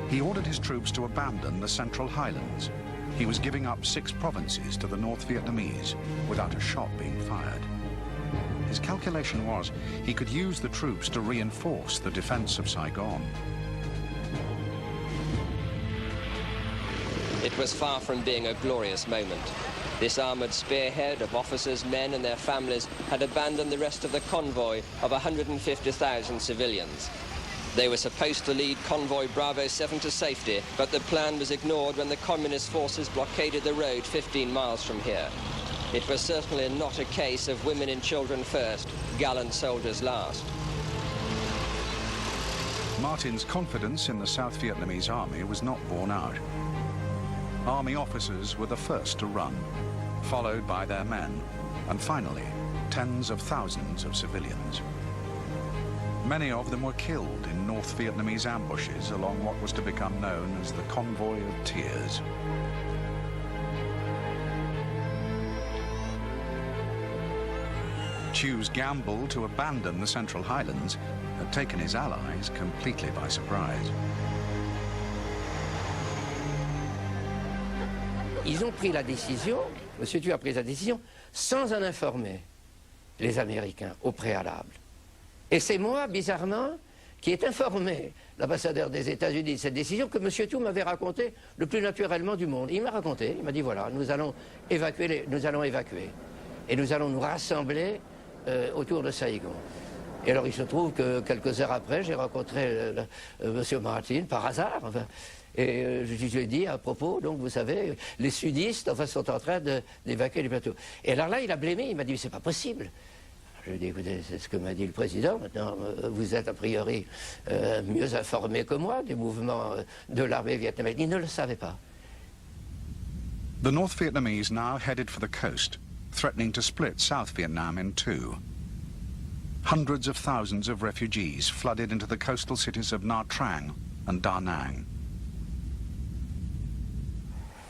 He ordered his troops to abandon the Central Highlands. He was giving up 6 provinces to the North Vietnamese without a shot being fired. His calculation was he could use the troops to reinforce the defense of Saigon. It was far from being a glorious moment. This armoured spearhead of officers, men and their families had abandoned the rest of the convoy of 150,000 civilians. They were supposed to lead Convoy Bravo 7 to safety, but the plan was ignored when the communist forces blockaded the road 15 miles from here. It was certainly not a case of women and children first, gallant soldiers last. Martin's confidence in the South Vietnamese army was not borne out. Army officers were the first to run, followed by their men, and finally, tens of thousands of civilians. Many of them were killed in North Vietnamese ambushes along what was to become known as the Convoy of Tears. TRUNG's gamble to abandon the Central Highlands had taken his allies completely by surprise. Ils ont pris la décision, M. TRUNG a pris la décision sans en informer les Américains au préalable. Et c'est moi, bizarrement, qui ai informé l'ambassadeur des États-Unis de cette décision que M. TRUNG m'avait raconté le plus naturellement du monde. Il m'a raconté, il m'a dit voilà, nous allons évacuer. Et nous allons nous rassembler autour de Saigon. Et alors il se trouve que quelques heures après, j'ai rencontré M. Martin par hasard. Enfin, et je lui ai dit à propos, donc vous savez, les sudistes enfin, sont en train d'évacuer les plateaux. Et alors là, il a blêmé, il m'a dit c'est pas possible. Je lui ai dit écoutez, c'est ce que m'a dit le président. Maintenant, vous êtes a priori mieux informé que moi des mouvements de l'armée vietnamienne. Il ne le savait pas. The North Vietnamese now headed for the coast, threatening to split South Vietnam in 2. Hundreds of thousands of refugees flooded into the coastal cities of Nha Trang and Da Nang.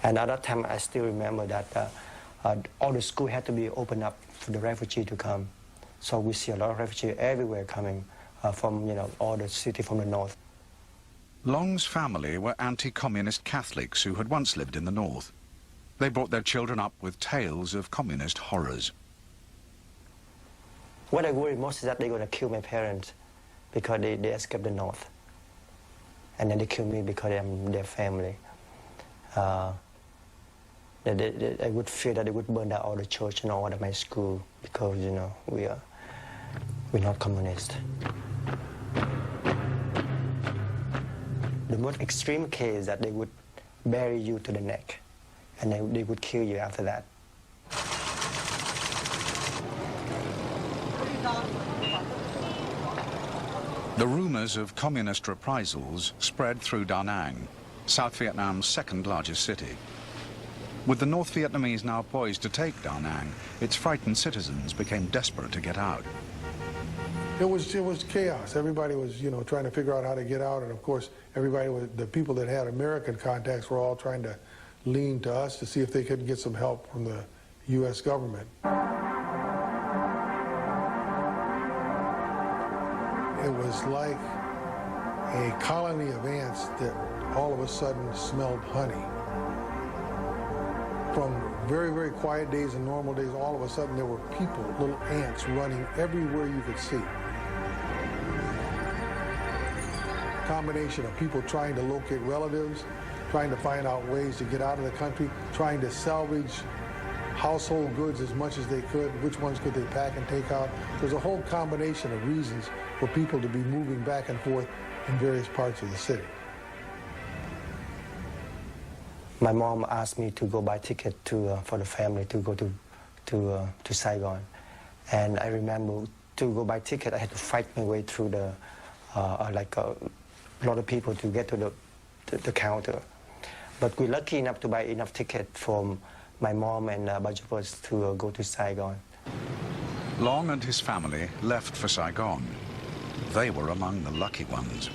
And at that time, I still remember that all the schools had to be opened up for the refugees to come. So we see a lot of refugees everywhere coming from, all the cities from the north. Long's family were anti-communist Catholics who had once lived in the north. They brought their children up with tales of communist horrors. What I worry most is that they're going to kill my parents because they escaped the north. And then they kill me because I'm their family. I would fear that they would burn down all the church and all of my school because, we're not communist. The most extreme case is that they would bury you to the neck and they would kill you after that. The rumors of communist reprisals spread through Da Nang, South Vietnam's second largest city. With the North Vietnamese now poised to take Da Nang, its frightened citizens became desperate to get out. It was chaos. Everybody was, trying to figure out how to get out, and of course, the people that had American contacts were all trying to lean to us to see if they could get some help from the U.S. government. It was like a colony of ants that all of a sudden smelled honey. From very, very quiet days and normal days, all of a sudden there were people, little ants running everywhere you could see. Combination of people trying to locate relatives, trying to find out ways to get out of the country, trying to salvage household goods as much as they could, which ones could they pack and take out. There's a whole combination of reasons for people to be moving back and forth in various parts of the city. My mom asked me to go buy a ticket for the family to go to Saigon. And I remember to go buy a ticket, I had to fight my way through a lot of people to get to the counter. But we're lucky enough to buy enough ticket for my mom and a bunch of us to go to Saigon. Long and his family left for Saigon. They were among the lucky ones.